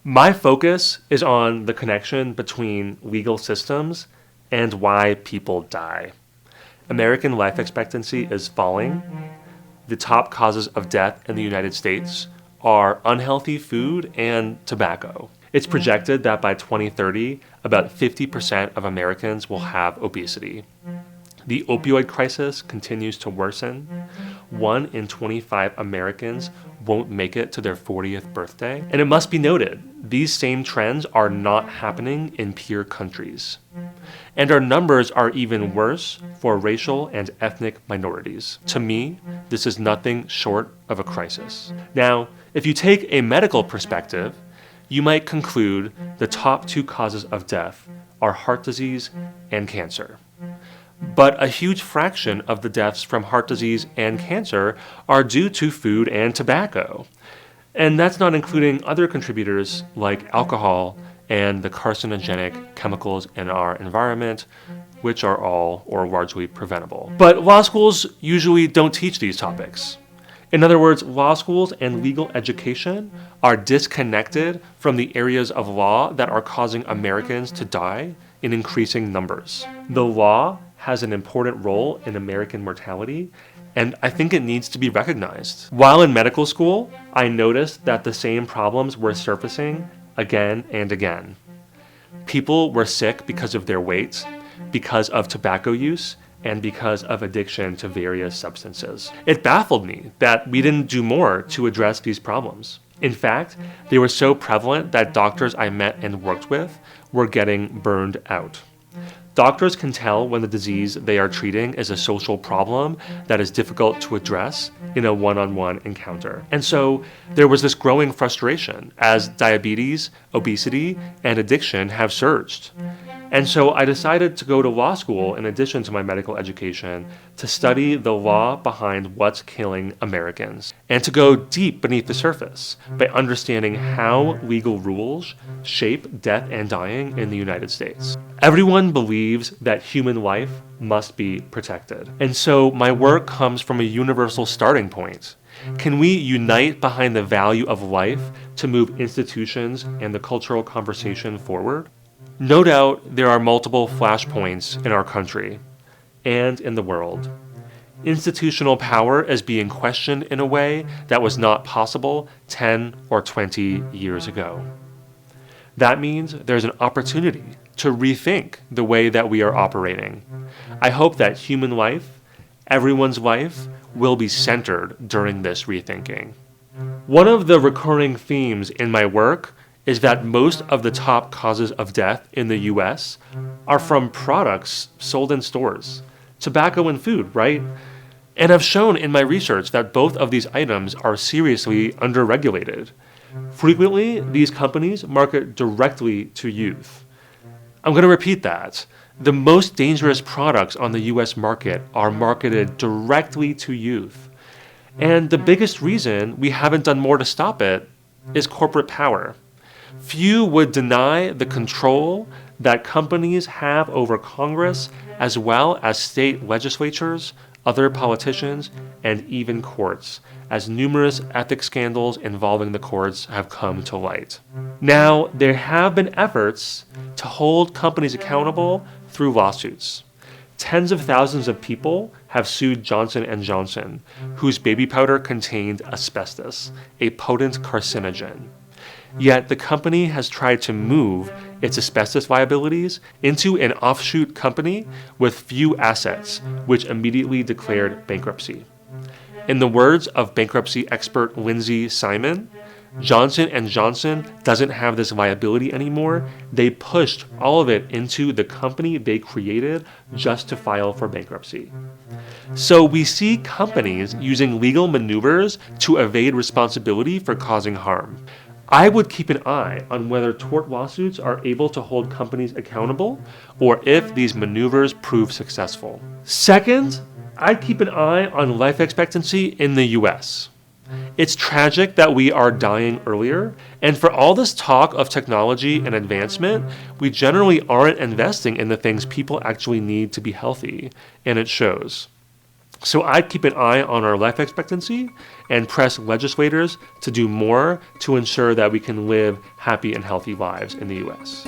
My focus is on the connection between legal systems and why people die. American life expectancy is falling. The top causes of death in the United States are unhealthy food and tobacco. It's projected that by 2030, about 50% of Americans will have obesity. The opioid crisis continues to worsen. 1 in 25 Americans won't make it to their 40th birthday. And it must be noted, these same trends are not happening in peer countries. And our numbers are even worse for racial and ethnic minorities. To me, this is nothing short of a crisis. Now, if you take a medical perspective, you might conclude the top 2 causes of death are heart disease and cancer. But a huge fraction of the deaths from heart disease and cancer are due to food and tobacco. And that's not including other contributors like alcohol and the carcinogenic chemicals in our environment, which are all or largely preventable. But law schools usually don't teach these topics. In other words, law schools and legal education are disconnected from the areas of law that are causing Americans to die in increasing numbers. The law has an important role in American mortality, and I think it needs to be recognized. While in medical school, I noticed that the same problems were surfacing again and again. People were sick because of their weight, because of tobacco use, and because of addiction to various substances. It baffled me that we didn't do more to address these problems. In fact, they were so prevalent that doctors I met and worked with were getting burned out. Doctors can tell when the disease they are treating is a social problem that is difficult to address in a one-on-one encounter. And so there was this growing frustration as diabetes, obesity, and addiction have surged. And so I decided to go to law school in addition to my medical education to study the law behind what's killing Americans and to go deep beneath the surface by understanding how legal rules shape death and dying in the United States. Everyone believes that human life must be protected. And so my work comes from a universal starting point. Can we unite behind the value of life to move institutions and the cultural conversation forward? No doubt there are multiple flashpoints in our country and in the world. Institutional power is being questioned in a way that was not possible 10 or 20 years ago. That means there's an opportunity to rethink the way that we are operating. I hope that human life, everyone's life, will be centered during this rethinking. One of the recurring themes in my work is that most of the top causes of death in the US are from products sold in stores, tobacco and food, right? And I've shown in my research that both of these items are seriously underregulated. Frequently, these companies market directly to youth. I'm going to repeat that. The most dangerous products on the US market are marketed directly to youth. And the biggest reason we haven't done more to stop it is corporate power. Few would deny the control that companies have over Congress, as well as state legislatures, other politicians, and even courts, as numerous ethics scandals involving the courts have come to light. Now, there have been efforts to hold companies accountable through lawsuits. Tens of thousands of people have sued Johnson & Johnson, whose baby powder contained asbestos, a potent carcinogen. Yet the company has tried to move its asbestos liabilities into an offshoot company with few assets, which immediately declared bankruptcy. In the words of bankruptcy expert Lindsay Simon, Johnson & Johnson doesn't have this liability anymore. They pushed all of it into the company they created just to file for bankruptcy. So we see companies using legal maneuvers to evade responsibility for causing harm. I would keep an eye on whether tort lawsuits are able to hold companies accountable or if these maneuvers prove successful. Second, I'd keep an eye on life expectancy in the US. It's tragic that we are dying earlier, and for all this talk of technology and advancement, we generally aren't investing in the things people actually need to be healthy, and it shows. So I keep an eye on our life expectancy and press legislators to do more to ensure that we can live happy and healthy lives in the US.